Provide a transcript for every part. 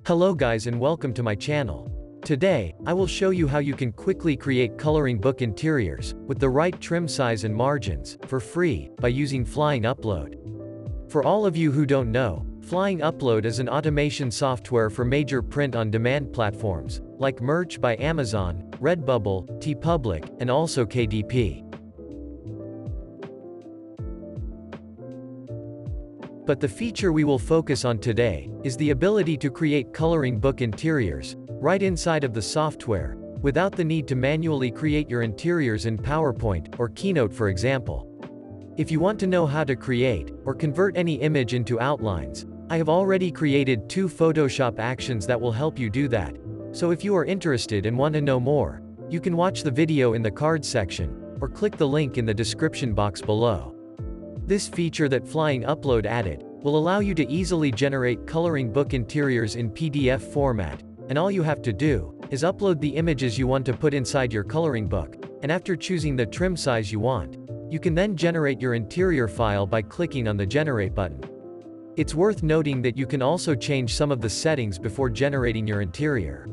Hello guys and welcome to my channel. Today, I will show you how you can quickly create coloring book interiors, with the right trim size and margins, for free, by using Flying Upload. For all of you who don't know, Flying Upload is an automation software for major print-on-demand platforms, like Merch by Amazon, Redbubble, TeePublic, and also KDP. But the feature we will focus on today is the ability to create coloring book interiors right inside of the software, without the need to manually create your interiors in PowerPoint or Keynote, for example. If you want to know how to create or convert any image into outlines, I have already created 2 Photoshop actions that will help you do that. So if you are interested and want to know more, you can watch the video in the cards section, or click the link in the description box below. This feature that Flying Upload added will allow you to easily generate coloring book interiors in PDF format, and all you have to do is upload the images you want to put inside your coloring book, and after choosing the trim size you want, you can then generate your interior file by clicking on the Generate button. It's worth noting that you can also change some of the settings before generating your interior.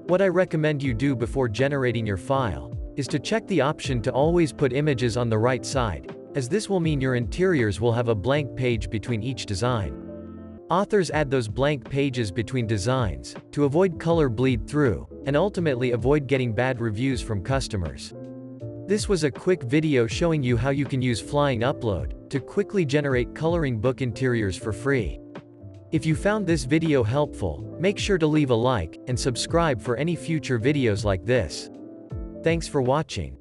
What I recommend you do before generating your file is to check the option to always put images on the right side, as this will mean your interiors will have a blank page between each design. Authors add those blank pages between designs to avoid color bleed through, and ultimately avoid getting bad reviews from customers. This was a quick video showing you how you can use Flying Upload to quickly generate coloring book interiors for free. If you found this video helpful, make sure to leave a like and subscribe for any future videos like this. Thanks for watching.